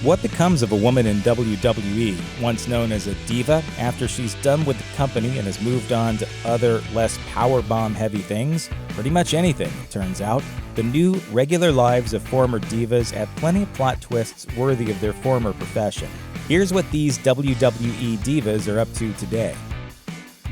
What becomes of a woman in WWE, once known as a diva, after she's done with the company and has moved on to other, less powerbomb-heavy things? Pretty much anything, it turns out. The new, regular lives of former divas have plenty of plot twists worthy of their former profession. Here's what these WWE divas are up to today.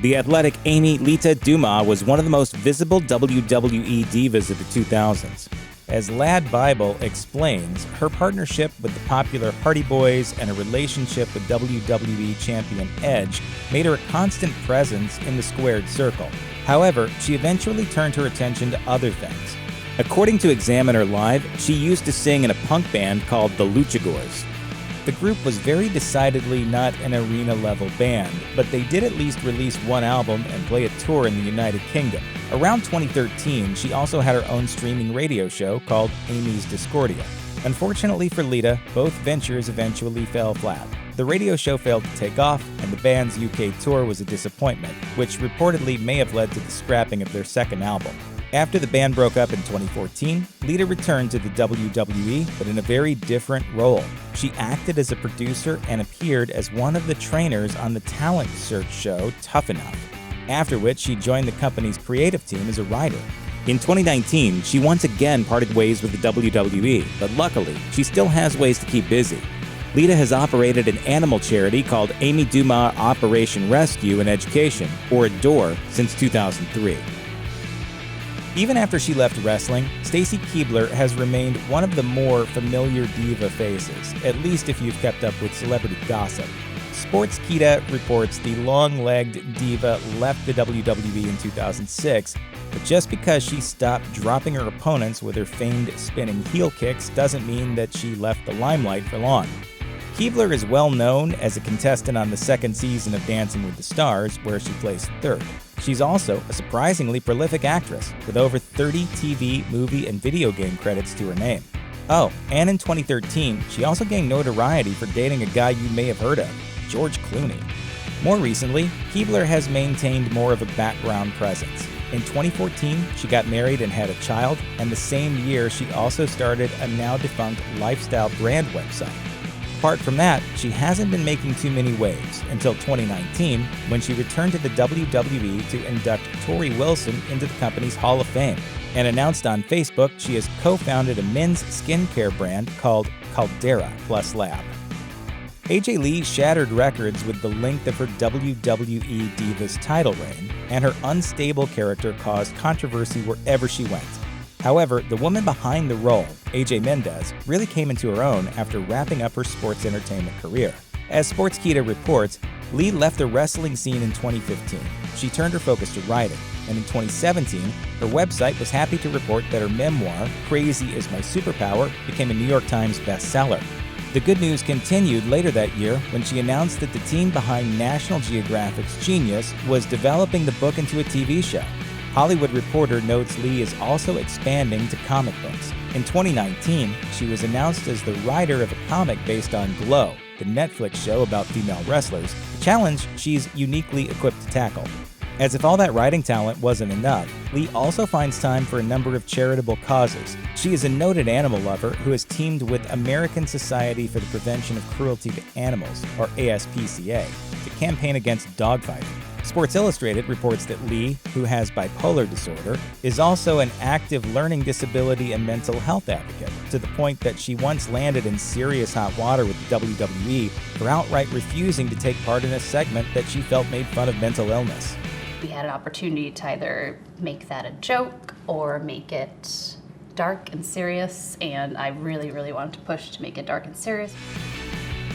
The athletic Amy Lita Dumas was one of the most visible WWE divas of the 2000s. As Lad Bible explains, her partnership with the popular Hardy Boys and a relationship with WWE champion Edge made her a constant presence in the squared circle. However, she eventually turned her attention to other things. According to Examiner Live, she used to sing in a punk band called the Luchagors. The group was very decidedly not an arena-level band, but they did at least release one album and play a tour in the United Kingdom. Around 2013, she also had her own streaming radio show called Amy's Discordia. Unfortunately for Lita, both ventures eventually fell flat. The radio show failed to take off, and the band's UK tour was a disappointment, which reportedly may have led to the scrapping of their second album. After the band broke up in 2014, Lita returned to the WWE, but in a very different role. She acted as a producer and appeared as one of the trainers on the talent search show Tough Enough, after which she joined the company's creative team as a writer. In 2019, she once again parted ways with the WWE, but luckily, she still has ways to keep busy. Lita has operated an animal charity called Amy Dumas Operation Rescue and Education, or ADORE, since 2003. Even after she left wrestling, Stacy Keibler has remained one of the more familiar diva faces, at least if you've kept up with celebrity gossip. Sportskeeda reports the long-legged diva left the WWE in 2006, but just because she stopped dropping her opponents with her famed spinning heel kicks doesn't mean that she left the limelight for long. Keibler is well known as a contestant on the second season of Dancing with the Stars, where she placed third. She's also a surprisingly prolific actress, with over 30 TV, movie, and video game credits to her name. Oh, and in 2013, she also gained notoriety for dating a guy you may have heard of, George Clooney. More recently, Keibler has maintained more of a background presence. In 2014, she got married and had a child, and the same year she also started a now-defunct lifestyle brand website. Apart from that, she hasn't been making too many waves until 2019, when she returned to the WWE to induct Torrie Wilson into the company's Hall of Fame, and announced on Facebook she has co-founded a men's skincare brand called Caldera Plus Lab. AJ Lee shattered records with the length of her WWE Divas title reign, and her unstable character caused controversy wherever she went. However, the woman behind the role, AJ Mendez, really came into her own after wrapping up her sports entertainment career. As Sportskeeda reports, Lee left the wrestling scene in 2015. She turned her focus to writing, and in 2017, her website was happy to report that her memoir, Crazy is My Superpower, became a New York Times bestseller. The good news continued later that year when she announced that the team behind National Geographic's Genius was developing the book into a TV show. Hollywood Reporter notes Lee is also expanding to comic books. In 2019, she was announced as the writer of a comic based on Glow, the Netflix show about female wrestlers, a challenge she's uniquely equipped to tackle. As if all that writing talent wasn't enough, Lee also finds time for a number of charitable causes. She is a noted animal lover who has teamed with American Society for the Prevention of Cruelty to Animals, or ASPCA, to campaign against dogfighting. Sports Illustrated reports that Lee, who has bipolar disorder, is also an active learning disability and mental health advocate, to the point that she once landed in serious hot water with the WWE for outright refusing to take part in a segment that she felt made fun of mental illness. We had an opportunity to either make that a joke or make it dark and serious, and I really wanted to push to make it dark and serious.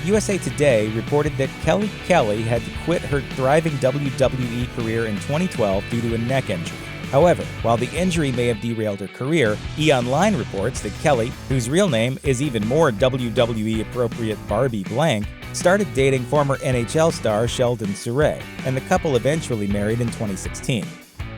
USA Today reported that Kelly Kelly had to quit her thriving WWE career in 2012 due to a neck injury. However, while the injury may have derailed her career, E! reports that Kelly, whose real name is even more WWE-appropriate Barbie Blank, started dating former NHL star Sheldon Surrey, and the couple eventually married in 2016.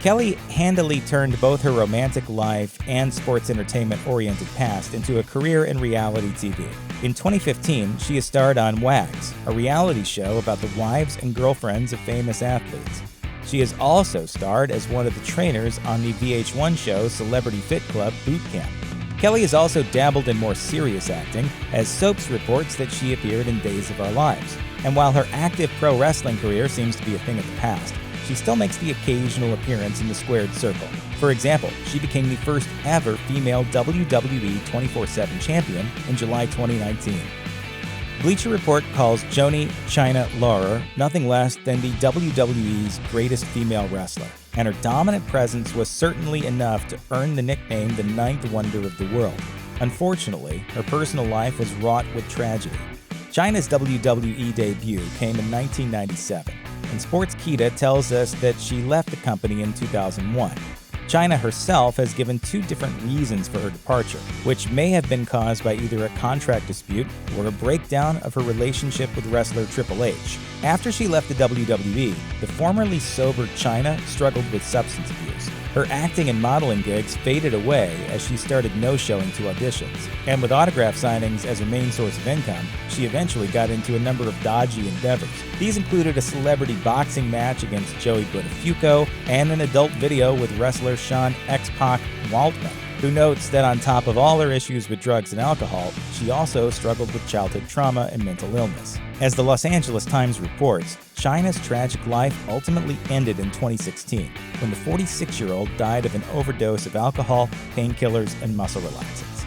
Kelly handily turned both her romantic life and sports entertainment-oriented past into a career in reality TV. In 2015, she has starred on Wags, a reality show about the wives and girlfriends of famous athletes. She has also starred as one of the trainers on the VH1 show Celebrity Fit Club Boot Camp. Kelly has also dabbled in more serious acting, as Soaps reports that she appeared in Days of Our Lives. And while her active pro wrestling career seems to be a thing of the past, she still makes the occasional appearance in the Squared Circle. For example, she became the first ever female WWE 24/7 champion in July 2019. Bleacher Report calls Joni Chyna Laurer nothing less than the WWE's greatest female wrestler, and her dominant presence was certainly enough to earn the nickname the Ninth Wonder of the World. Unfortunately, her personal life was wrought with tragedy. Chyna's WWE debut came in 1997, and Sportskeeda tells us that she left the company in 2001. Chyna herself has given two different reasons for her departure, which may have been caused by either a contract dispute or a breakdown of her relationship with wrestler Triple H. After she left the WWE, the formerly sober Chyna struggled with substance abuse. Her acting and modeling gigs faded away as she started no-showing to auditions. And with autograph signings as her main source of income, she eventually got into a number of dodgy endeavors. These included a celebrity boxing match against Joey Buttafuoco and an adult video with wrestler Sean X-Pac Waltman, who notes that on top of all her issues with drugs and alcohol, she also struggled with childhood trauma and mental illness. As the Los Angeles Times reports, Chyna's tragic life ultimately ended in 2016, when the 46-year-old died of an overdose of alcohol, painkillers, and muscle relaxants.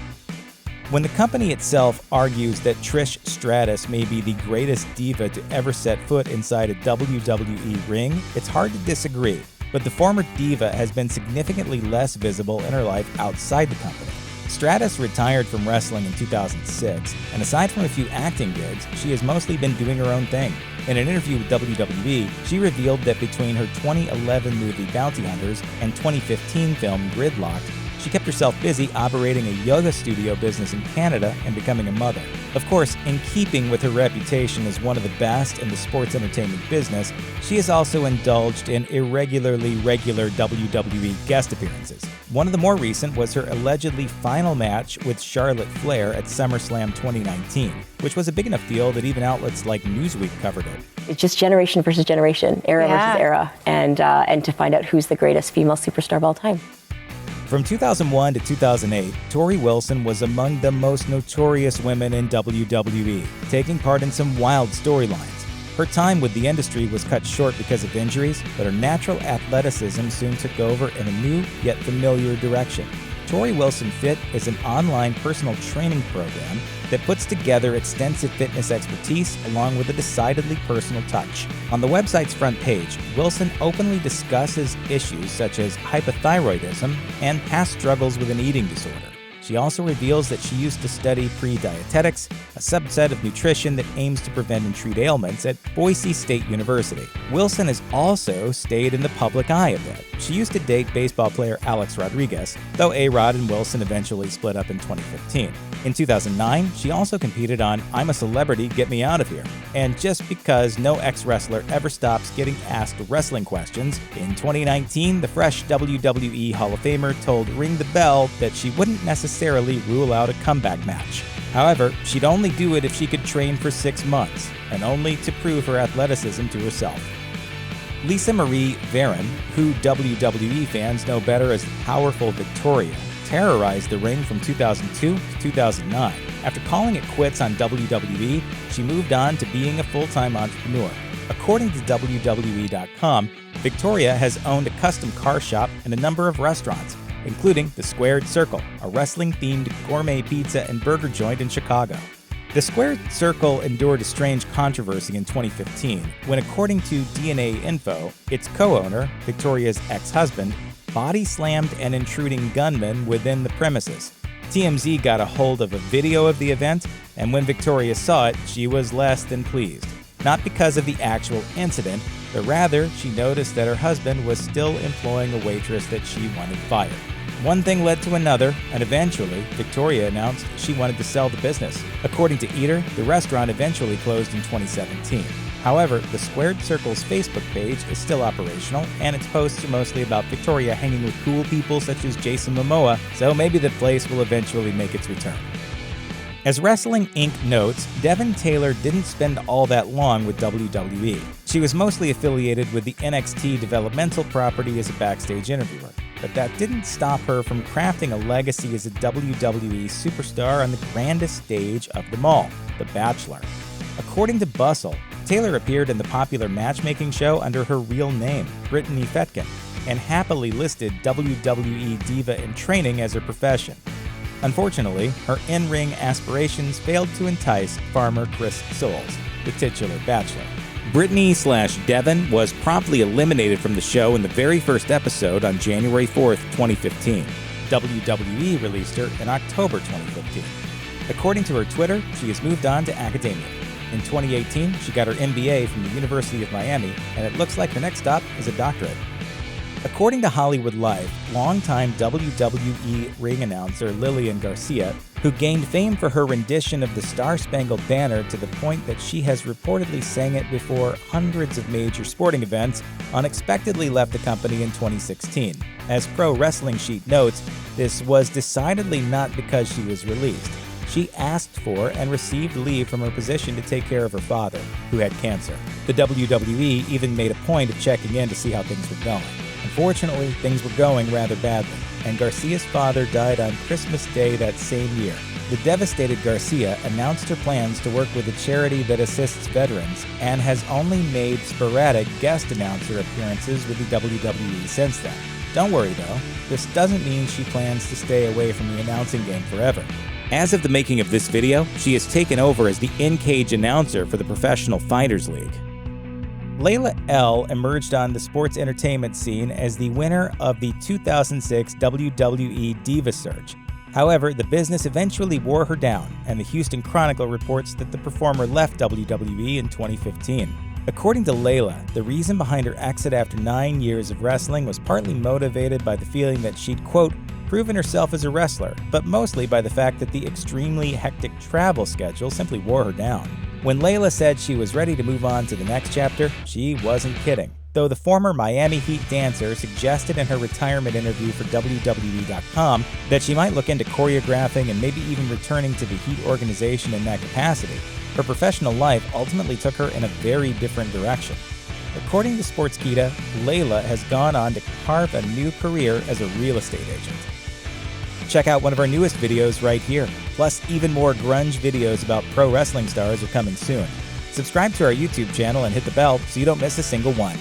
When the company itself argues that Trish Stratus may be the greatest diva to ever set foot inside a WWE ring, it's hard to disagree, but the former diva has been significantly less visible in her life outside the company. Stratus retired from wrestling in 2006, and aside from a few acting gigs, she has mostly been doing her own thing. In an interview with WWE, she revealed that between her 2011 movie Bounty Hunters and 2015 film Gridlocked, she kept herself busy operating a yoga studio business in Canada and becoming a mother. Of course, in keeping with her reputation as one of the best in the sports entertainment business, she has also indulged in irregularly regular WWE guest appearances. One of the more recent was her allegedly final match with Charlotte Flair at SummerSlam 2019, which was a big enough deal that even outlets like Newsweek covered it. It's just generation versus generation, era versus era, and to find out who's the greatest female superstar of all time. From 2001 to 2008, Torrie Wilson was among the most notorious women in WWE, taking part in some wild storylines. Her time with the industry was cut short because of injuries, but her natural athleticism soon took over in a new yet familiar direction. Torrie Wilson Fit is an online personal training program that puts together extensive fitness expertise along with a decidedly personal touch. On the website's front page, Wilson openly discusses issues such as hypothyroidism and past struggles with an eating disorder. She also reveals that she used to study pre-dietetics, a subset of nutrition that aims to prevent and treat ailments at Boise State University. Wilson has also stayed in the public eye a bit. She used to date baseball player Alex Rodriguez, though A-Rod and Wilson eventually split up in 2015. In 2009, she also competed on I'm a Celebrity, Get Me Out of Here. And just because no ex-wrestler ever stops getting asked wrestling questions, in 2019, the fresh WWE Hall of Famer told Ring the Bell that she wouldn't necessarily rule out a comeback match. However, she'd only do it if she could train for 6 months, and only to prove her athleticism to herself. Lisa Marie Varon, who WWE fans know better as the powerful Victoria, terrorized the ring from 2002 to 2009. After calling it quits on WWE, she moved on to being a full-time entrepreneur. According to WWE.com, Victoria has owned a custom car shop and a number of restaurants, including the Squared Circle, a wrestling-themed gourmet pizza and burger joint in Chicago. The Squared Circle endured a strange controversy in 2015 when, according to DNA Info, its co-owner, Victoria's ex-husband, body-slammed an intruding gunman within the premises. TMZ got a hold of a video of the event, and when Victoria saw it, she was less than pleased. Not because of the actual incident, but rather she noticed that her husband was still employing a waitress that she wanted fired. One thing led to another, and eventually, Victoria announced she wanted to sell the business. According to Eater, the restaurant eventually closed in 2017. However, the Squared Circle's Facebook page is still operational, and its posts are mostly about Victoria hanging with cool people such as Jason Momoa, so maybe the place will eventually make its return. As Wrestling Inc. notes, Devin Taylor didn't spend all that long with WWE. She was mostly affiliated with the NXT developmental property as a backstage interviewer. but that didn't stop her from crafting a legacy as a WWE superstar on the grandest stage of them all, The Bachelor. According to Bustle, Taylor appeared in the popular matchmaking show under her real name, Brittany Fetkin, and happily listed WWE Diva in training as her profession. Unfortunately, her in-ring aspirations failed to entice farmer Chris Soules, the titular Bachelor. Brittany/Devin was promptly eliminated from the show in the very first episode on January 4th, 2015. WWE released her in October 2015. According to her Twitter, she has moved on to academia. In 2018, she got her MBA from the University of Miami, and it looks like her next stop is a doctorate. According to Hollywood Life, longtime WWE ring announcer Lilian Garcia, who gained fame for her rendition of the Star-Spangled Banner to the point that she has reportedly sang it before hundreds of major sporting events, unexpectedly left the company in 2016. As Pro Wrestling Sheet notes, this was decidedly not because she was released. She asked for and received leave from her position to take care of her father, who had cancer. The WWE even made a point of checking in to see how things were going. Unfortunately, things were going rather badly, and Garcia's father died on Christmas Day that same year. The devastated Garcia announced her plans to work with a charity that assists veterans and has only made sporadic guest announcer appearances with the WWE since then. Don't worry though, this doesn't mean she plans to stay away from the announcing game forever. As of the making of this video, she has taken over as the in-cage announcer for the Professional Fighters League. Layla L. emerged on the sports entertainment scene as the winner of the 2006 WWE Divas search. However, the business eventually wore her down, and the Houston Chronicle reports that the performer left WWE in 2015. According to Layla, the reason behind her exit after 9 years of wrestling was partly motivated by the feeling that she'd, quote, proven herself as a wrestler, but mostly by the fact that the extremely hectic travel schedule simply wore her down. When Layla said she was ready to move on to the next chapter, she wasn't kidding. Though the former Miami Heat dancer suggested in her retirement interview for WWE.com that she might look into choreographing and maybe even returning to the Heat organization in that capacity, her professional life ultimately took her in a very different direction. According to Sportskeeda, Layla has gone on to carve a new career as a real estate agent. Check out one of our newest videos right here. Plus, even more grunge videos about pro wrestling stars are coming soon. Subscribe to our YouTube channel and hit the bell so you don't miss a single one.